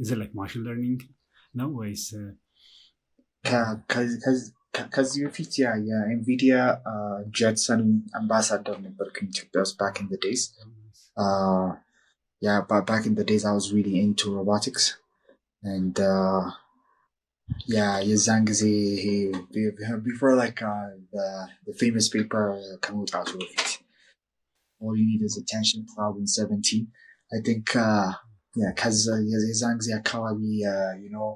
Is it like machine learning? No ways. ከዚህ በፊት የኤንቪዲያ ጀትሰን አምባሳደር ነበርኩኝ ኢትዮጵያ ውስጥ back in the days. Back in the days I was really into robotics and የዛን ጊዜ before like the famous paper ከመውጣቱ በፊት all you need is attention problem 17 I think የዛን ጊዜ አካባቢ you know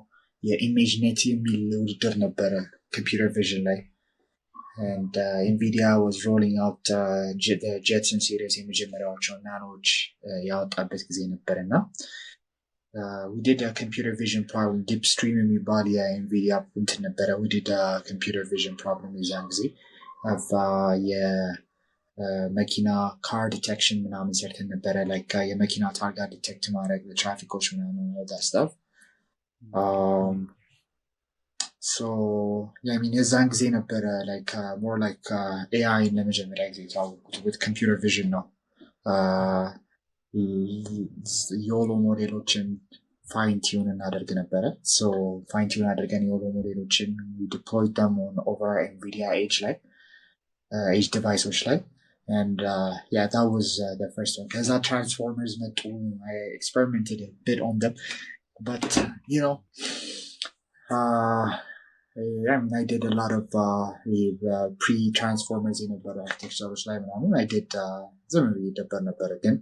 የኢሜጅኔት የሚል ውድድር ነበረ computer vision ላይ and NVIDIA was rolling out the Jetson series የመጀመሪያዎቹ ናኖች ያወጣበት ጊዜ ነበርና we did a computer vision problem deep stream የሚባል የNVIDIA እንትን ነበረ we did a computer vision problem የዛን ጊዜ of የመኪና car detection ምናምን ሰርተን ነበረ like የመኪና ታርጋ ዲቴክት ማድረግ ትራፊኮች ምናምን all that stuff so I mean የዛን ጊዜ ነበረ like more like AI ለመጀመሪያ ጊዜ ታውቁት with computer vision ነው የኦሎ ሞዴሎችን fine tune እናደርግ ነበረ so fine tune አድርገን የኦሎ ሞዴሎችን we deployed them on over NVIDIA edge devices ላይ and that was the first one because our transformers መጡ I experimented a bit on them but you know I mean I did a lot of pre-transformers in about architecture ላይ ምናምን I did ዘመን ይደበር ነበር ግን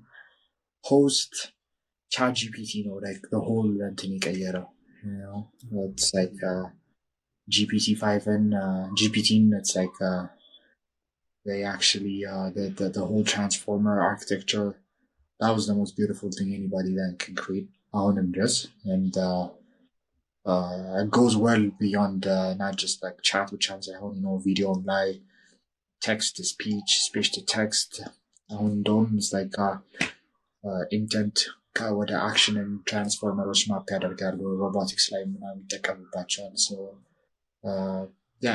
post ChatGPT ነው like the whole እንትን የቀየረው you know it's like GPT-5 and GPT it's like they actually the whole transformer architecture that was the most beautiful thing anybody then can create on this and it goes well beyond not just like chat which has a whole you know video like text to speech to text and it's like intent ወደ action and transformers map ያደርጋሉ robotics ላይ ምናምን ይጠቀሙባቸዋል so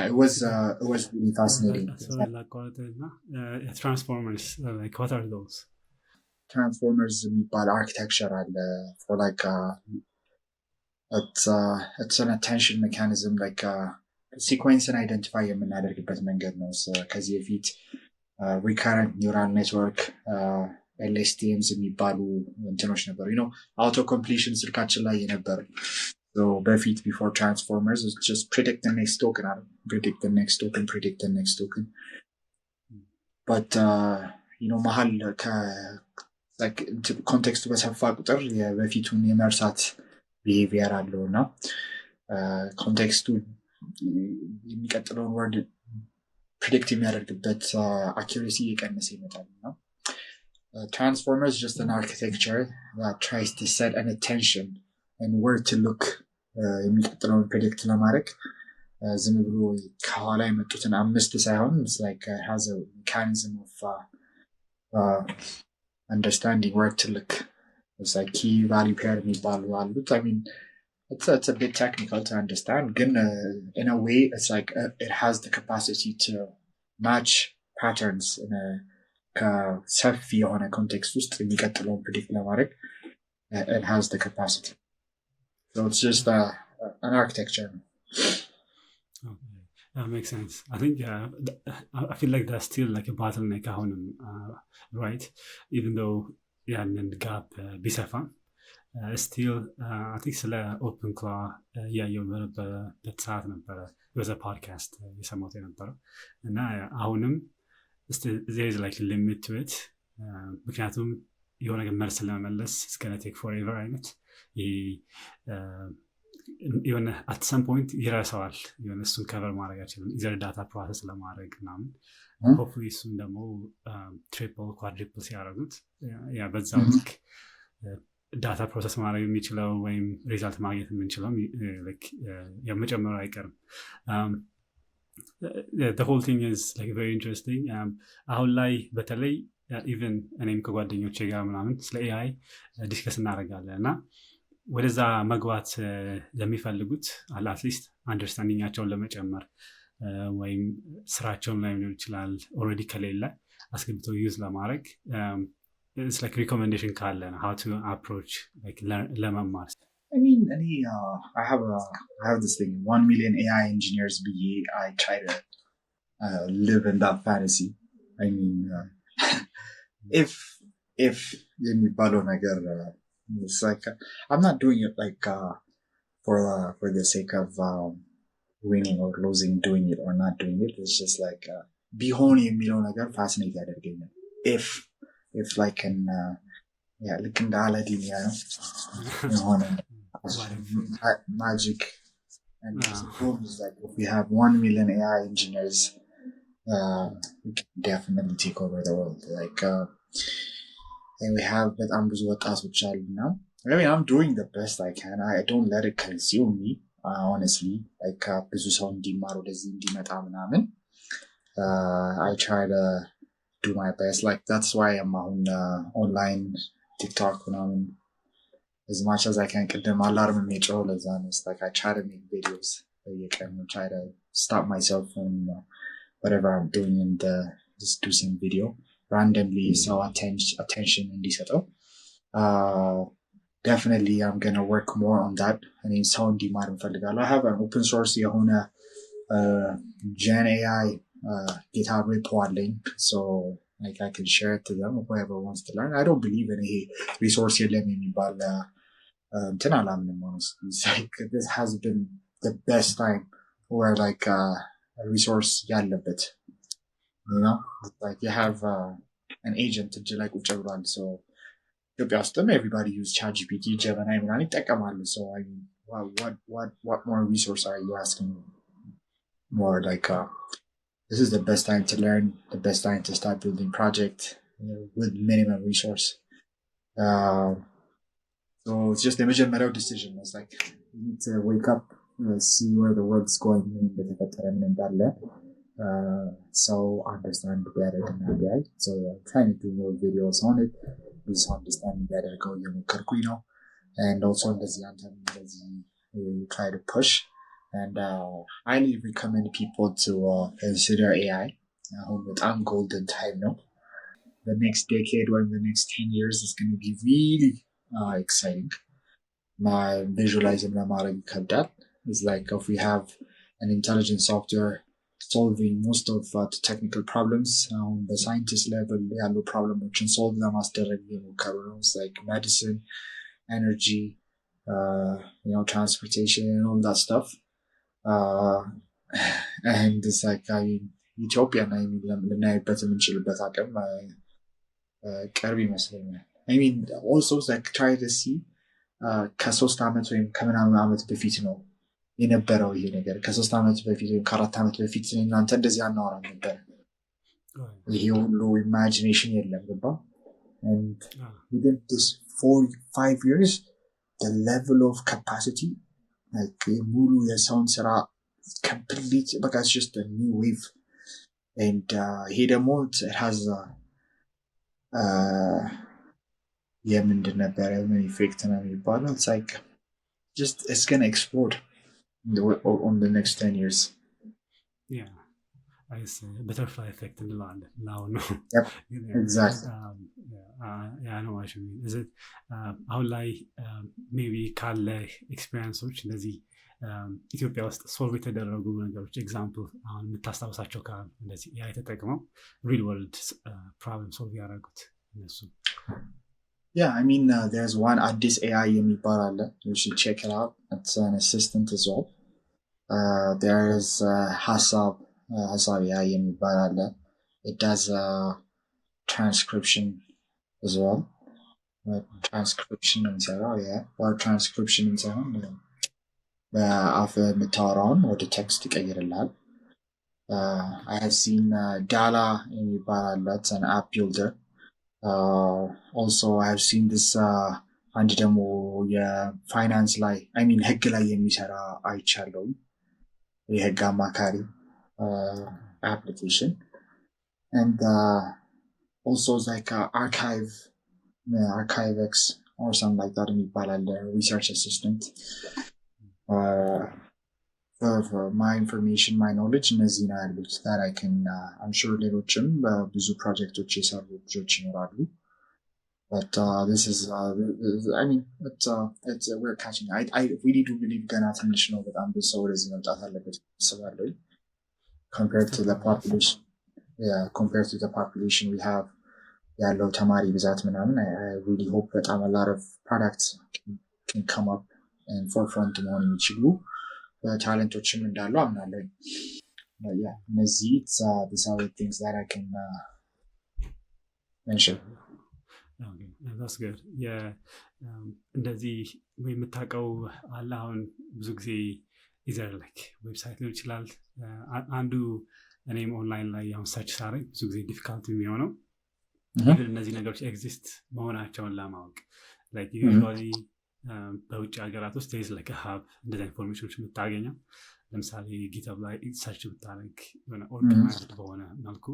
it was really fascinating so like transformers like what are those transformers የሚባል architecture አለ for like it's an attention mechanism like sequence and identify የምናደርግበት መንገድ ነው ከዚህ በፊት recurrent neural network LSTMs የሚባሉ እንትኖች ነበሩ you know auto completion ስልካችን ላይ የነበረ so በፊት before transformers it's just predict the next token but you know መሃል like context በሰፋ ቁጥር በፊቱን የመርሳት behavior አለውና ኮንቴክስቱ የሚቀጥለውን ወርድ predict የሚያደርግበት accuracy እየቀነሰ ይመጣልና transformers just an architecture that tries to set an attention and where to look የሚቀጥለውን predict ለማድረግ ዝም ብሎ ከኋላ የመጡትን አምስት ሳይሆን it's like has a mechanism of understanding where to look it's like key value pair የሚባሉ አሉት I mean it's a bit technical to understand ግን in a way it's like it has the capacity to match patterns in a ከሰፊ የሆነ ኮንቴክስት ውስጥ የሚቀጥለውን predict ለማድረግ it has the capacity so it's just an architecture okay that makes sense I think I feel like there's still like a bottleneck አሁንም right even though ያንን ጋፕ ቢሰፋ still I think ስለ ኦፕን ክላ ያየው በነበረበት ሰዓት ነበረ በዛ ፖድካስት የሰማሁት የነበረው እና አሁንም there is like a limit to it ምክንያቱም የሆነ መልስ ለመመለስ it's gonna take forever አይነት የሆነ at some point ይረሳዋል የሆነ እሱን ከቨር ማድረግ አይችልም either data process ለማድረግ ምናምን hopefully እሱን ደግሞ triple quadruple ሲያደርጉት በዛው ልክ ዳታ ፕሮሰስ ማድረግ የሚችለው ወይም ሪዛልት ማግኘት የምንችለው የመጨመሩ አይቀርም the whole thing is like very interesting አሁን ላይ በተለይ even እኔም ከጓደኞቼ ጋር ምናምን ስለ AI ዲስከስ እናደርጋለን እና ወደዛ መግባት ለሚፈልጉት አትሊስት አንደርስታንዲንጋቸውን ለመጨመር ወይም ስራቸውን ላይ ሊሆን ይችላል ኦልሬዲ ከሌለ አስገብተው ዩዝ ለማድረግ it's like recommendation ካለ how to approach like ለመማር I mean, I have this thing, 1 million AI engineers BE. I try to live in that fantasy. I mean, if የሚባለው ነገር it's like I'm not doing it like for the sake of winning or losing, doing it or not doing it. It's just like ቢሆን የሚለው ነገር ፋሲኔት ያደርገኛል if like an ልክ እንደ አላዲን የሆነ magic. And the problem is like if we have 1 million AI engineers, we can definitely take over the world. Like, and we have በጣም ብዙ ወጣቶች አሉ now. I mean, I'm doing the best I can. I don't let it consume me, honestly. Like, ብዙ ሰው እንዲማር ወደዚህ እንዲመጣ ምናምን. I try to do my best. Like, that's why I'm on online TikTok ምናምን. As much as I can ቅድም አላርም የሚጮህ ለዛ ነው. Like, I try to make videos. I try to stop myself from whatever I'm doing and just do some video randomly so attention እንዲሰጠው. Definitely I'm gonna work more on that. I mean, ሰው እንዲማር እንፈልጋለሁ. I have an open source የሆነ Gen AI GitHub repo አለኝ. So like I can share it to them, whoever wants to learn. I don't believe in a resource የለም የሚባል እንትን አላምንም. honestly. It's like this has been the best time where like a resource ያለበት, you know, like you have an agent እጅ ላይ ቁጭ ብሏል. So ኢትዮጵያ ውስጥም everybody use ChatGPT, Gemini ምናምን ይጠቀማሉ. So I mean, what more resource are you asking? More like this is the best time to learn, the best time to start building project, with minimum resource. So it's just the major decision. It's like you need to wake up, see where the world's going, so understand better than that. So I'm trying to do more videos on it, just understand better, go and also try to push. And I highly recommend people to consider AI. I'm golden time, no? The next decade or the next 10 years is going to be really exciting. My visualizing that is like if we have an intelligent software solving most of the technical problems on the scientist level, they have no problem we can solve them as like medicine, energy, transportation and all that stuff. And it's like Ethiopia ልናይበት የምንችልበት አቅም ቅርብ ይመስለኛል. I mean, also like try to see ከ3 ዓመት ወይም ከምናምን ዓመት በፊት ነው የነበረው ይሄ ነገር። ከ3 ዓመት በፊት ወይም ከ4 ዓመት በፊት እናንተ እንደዚህ አናወራም ነበር። ይሄ ሁሉ ኢማጂኔሽን የለም ገባ. And within this 4-5 years, the level of capacity, like ሙሉ የሰውን ስራ complete, because it's just a new wave. And ይሄ ደግሞ it has የምንድን ነበረ ምን ኢፌክት ነው የሚባለው? It's like just it's gonna explode on the next 10 years. Yeah, I see. Butterfly effect እንለዋለን now. No. Yep. Exactly. Yeah, I know what you mean. Is it አሁን ላይ maybe ካለ ኤክስፔሪንሶች እንደዚህ ኢትዮጵያ ውስጥ ሶልቭ የተደረጉ ነገሮች ኤግዛምፕል አሁን የምታስታውሳቸው ካሉ እንደዚህ AI ተጠቅመው ሪል ወርልድ ፕሮብለም ሶልቭ ያደረጉት እነሱ? Yeah, I mean, there's one Addis AI የሚባል አለ. You should check it out. It's an assistant as well. There is ሀሳብ AI የሚባል አለ. It does transcription as well. Transcription የሚሰራው or transcription የሚሰራው በአፍ የምታወራውን ወደ ቴክስት ይቀይርልሃል. I have seen Dala የሚባል አለ. It's an app builder. Also I have seen this አንድ ደግሞ የፋይናንስ ላይ ህግ ላይ የሚሰራ አይቻለሁ. የህግ አማካሪ application. And also it's like ArchiveX or something like that የሚባል አለ. Research assistant. For my information, my knowledge, እነዚህ ነው ያሉት that I can I'm sure ሌሎችም ብዙ ፕሮጀክቶች የሰሩ ልጆች ይኖራሉ. but this is I mean we're catching. I really do believe ገና ትንሽ ነው በጣም ብዙ ሰው ወደዚህ መምጣት አለበት አስባለሁ compared to the population we have ያለው ተማሪ ብዛት ምናምን I really hope በጣም a lot of products can come up and forefront መሆን የሚችሉ ታለንቶችም እንዳሉ አምናለሁ but yeah እነዚህ these are the things that I can mention. Okay, that's good. Yeah, እንደዚህ ወይ የምታውቀው አለ አሁን ብዙ ጊዜ ኢዘር ላይክ ዌብሳይት ሊሆን ይችላል አንዱ እኔም ኦንላይን ላይ አሁን ሰርች ሳደርግ ብዙ ጊዜ ዲፊካልት የሚሆነው ኢቨን እነዚህ ነገሮች ኤግዚስት መሆናቸውን ለማወቅ ላይክ ዩዥዋሊ በውጭ ሀገራት ውስጥ ዴዝ ላይክ ሀብ እንደዚህ ኢንፎርሜሽኖች የምታገኘው ለምሳሌ ጊትሀብ ላይ ሰርች ብታደርግ የሆነ ኦርጋናይዝድ በሆነ መልኩ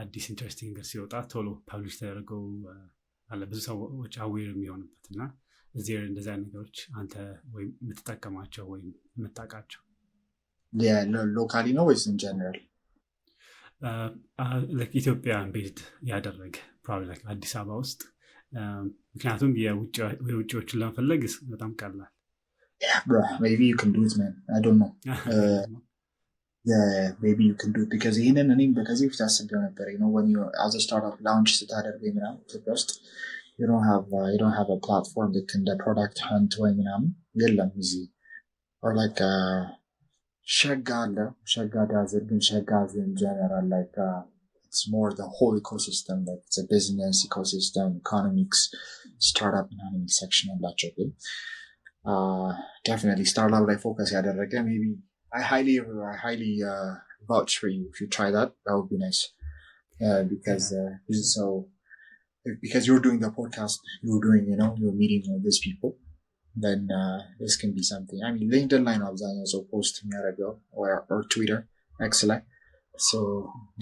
አዲስ ኢንትረስቲንግ ነገር ሲወጣ ቶሎ ፐብሊሽ ተደርገው አለ ብዙ ሰዎች አዌር የሚሆኑበት እና እዚህ እንደዚህ አይነት ነገሮች አንተ ወይም የምትጠቀማቸው ወይም የምታውቃቸው ሎካሊ ነው ወይስ ኢን ጀነራል? ኢትዮጵያን ቤዝድ ያደረገ ፕሮባብሊ ላይክ አዲስ አበባ ውስጥ ምክንያቱም የውጭዎችን ለመፈለግ በጣም ቀላል Yeah, bro, maybe you can do it, man. I don't know. Yeah, maybe you can do it because ይሄንን እኔም በከዚህ በፊት አስቤው ነበር when you as a startup launch ስታደርግ ምናምን ኢትዮጵያ ውስጥ you don't have a platform that can the product hunt ወይ ምናምን የለም እዚህ or like ሸጋ አለ ሸጋ ዳዝር ግን ሸጋ in general like it's more the whole ecosystem like it's a business ecosystem economics startup ምናምን section አላቸው ግን definitely startup ላይ focus ያደረገ maybe I highly vouch for you if you try that. That would be nice. Because you're doing the podcast, you're doing, you're meeting with these people, then this can be something. I mean, LinkedIn line also post or Twitter, excellent. So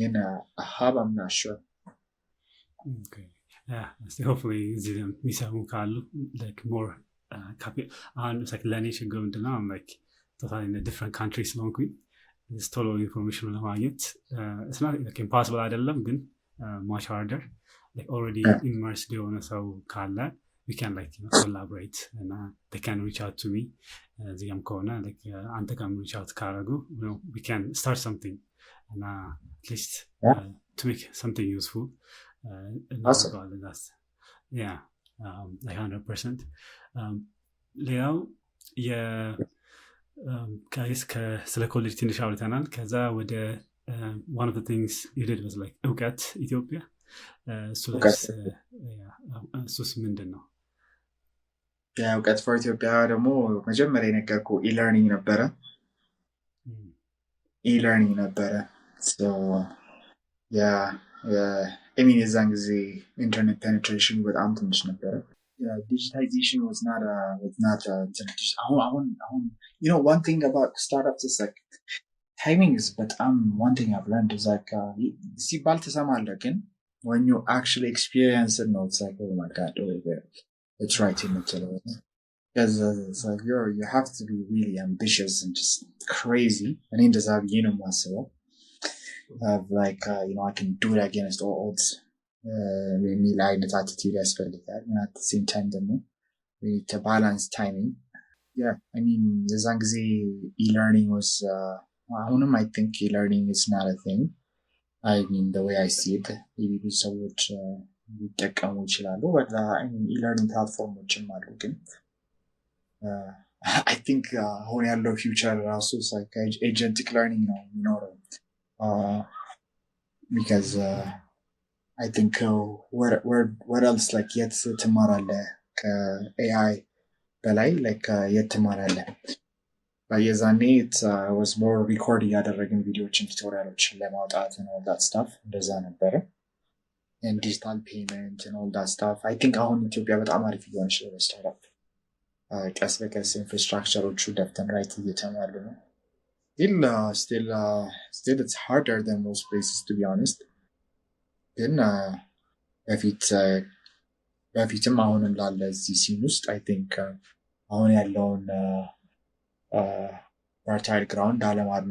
in a hub, I'm not sure. Okay. Yeah. Hopefully, like more it's like Lenny should go into now. I'm like, totally in a different country ስለሆንኩኝ ቶሎ ኢንፎርሜሽን ለማግኘት it's not like impossible አይደለም ግን much harder like already immersed የሆነ ሰው ካለ we can like collaborate and they can reach out to me እዚያም ከሆነ like አንተ ጋር reach out ካረጉ we can start something and at least to make something useful awesome. Yeah like 100% ሌላው ስለ ኮሌጅ ትንሽ አውርተናል ከዛ ወደ one of the things you did was like እውቀት ኢትዮጵያ እሱስ ምንድን ነው? እውቀት ፎር ኢትዮጵያ ደግሞ መጀመሪያ የነገርኩ ኢለርኒንግ ነበረ የዛን ጊዜ ኢንተርኔት ፔኔትሬሽን በጣም ትንሽ ነበረ digitization was not one thing about startups is like timing is but one thing I've learned is like ሲባል ትሰማለህ ግን when you actually experience it it's like oh my god it's right in the because it's like you have to be really ambitious and just crazy and in this like I can do it against all odds የሚል አይነት attitude ያስፈልጋል and at the same time ደግሞ we need to balance timing I mean የዛን ጊዜ e-learning was አሁንም I think e-learning is not a thing I mean the way I see it maybe ብዙ ሰዎች ሊጠቀሙ ይችላሉ but I mean e-learning platformዎችም አሉ ግን I think አሁን ያለው future ራሱ like agentic learning ነው የሚኖረው because I think what else like yet ትማራለህ ከAI በላይ like yet ትማራለህ በየዛኔ it was more recording ያደረግን ቪዲዮዎችን ቱቶሪያሎችን ለማውጣት and all that stuff እንደዛ ነበረ and digital payment and all that stuff I think አሁን ኢትዮጵያ በጣም አሪፍ እየሆነች ነው ስታርታፕ ቀስ በቀስ ኢንፍራስትራክቸሮቹ ደፍተን ራይት እየተማሩ ነው still it's harder than most places to be honest ግን በፊትም አሁንም ላለ እዚህ ሲን ውስጥ I think አሁን ያለውን fertile ground አለማድነቅ